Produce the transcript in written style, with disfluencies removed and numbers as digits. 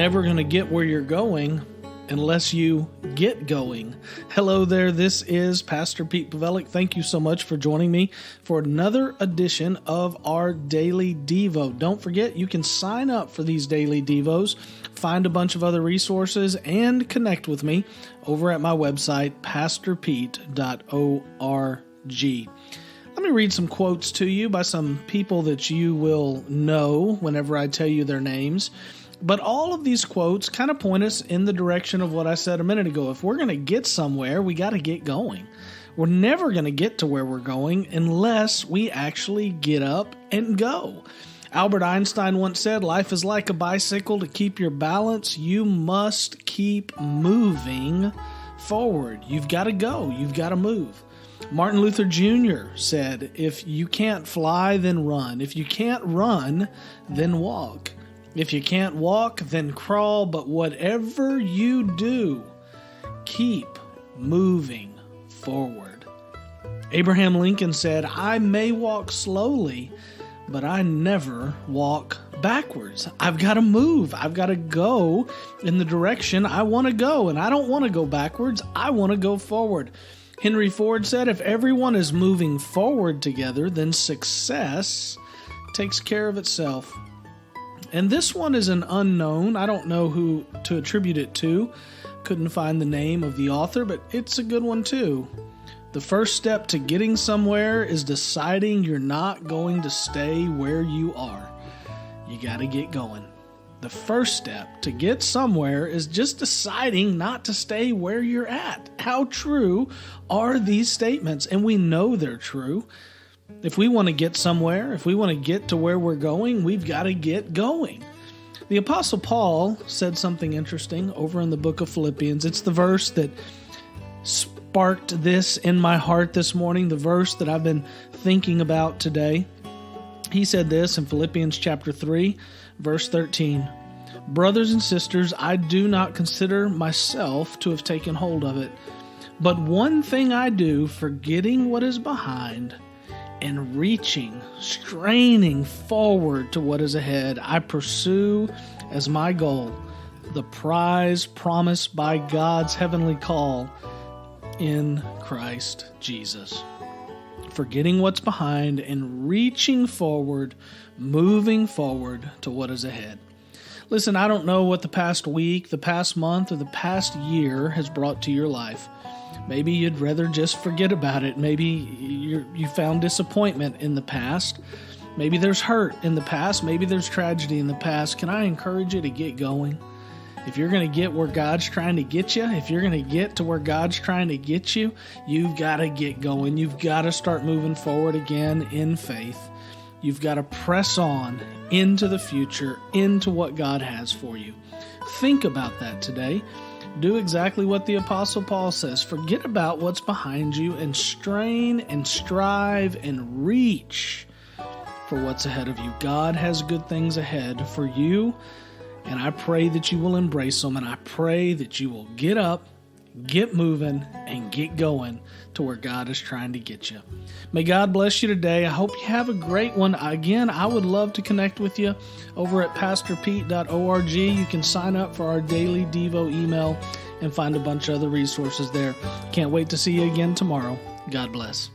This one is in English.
never going to get where you're going unless you get going. Hello there, this is Pastor Pete Pawelek. Thank you so much for joining me for another edition of our Daily Devo. Don't forget, you can sign up for these Daily Devos, find a bunch of other resources, and connect with me over at my website, pastorpete.org. Let me read some quotes to you by some people that you will know whenever I tell you their names. But all of these quotes kind of point us in the direction of what I said a minute ago. If we're going to get somewhere, we got to get going. We're never going to get to where we're going unless we actually get up and go. Albert Einstein once said, life is like a bicycle. To keep your balance, you must keep moving forward. You've got to go. You've got to move. Martin Luther Jr. said, if you can't fly, then run. If you can't run, then walk. If you can't walk, then crawl, but whatever you do, keep moving forward. Abraham Lincoln said, I may walk slowly, but I never walk backwards. I've got to move. I've got to go in the direction I want to go, and I don't want to go backwards. I want to go forward. Henry Ford said, if everyone is moving forward together, then success takes care of itself. And this one is an unknown. I don't know who to attribute it to. Couldn't find the name of the author, but it's a good one too. The first step to getting somewhere is deciding you're not going to stay where you are. You got to get going. The first step to get somewhere is just deciding not to stay where you're at. How true are these statements? And we know they're true. If we want to get somewhere, if we want to get to where we're going, we've got to get going. The Apostle Paul said something interesting over in the book of Philippians. It's the verse that sparked this in my heart this morning, the verse that I've been thinking about today. He said this in Philippians chapter 3, verse 13. Brothers and sisters, I do not consider myself to have taken hold of it, but one thing I do, forgetting what is behind and reaching, straining forward to what is ahead, I pursue as my goal the prize promised by God's heavenly call in Christ Jesus. Forgetting what's behind and reaching forward, moving forward to what is ahead. Listen, I don't know what the past week, the past month, or the past year has brought to your life. Maybe you'd rather just forget about it. Maybe you found disappointment in the past. Maybe there's hurt in the past. Maybe there's tragedy in the past. Can I encourage you to get going? If you're going to get where God's trying to get you, if you're going to get to where God's trying to get you, you've got to get going. You've got to start moving forward again in faith. You've got to press on into the future, into what God has for you. Think about that today. Do exactly what the Apostle Paul says. Forget about what's behind you and strain and strive and reach for what's ahead of you. God has good things ahead for you, and I pray that you will embrace them, and I pray that you will get up, get moving, and get going to where God is trying to get you. May God bless you today. I hope you have a great one. Again, I would love to connect with you over at pastorpete.org. You can sign up for our Daily Devo email and find a bunch of other resources there. Can't wait to see you again tomorrow. God bless.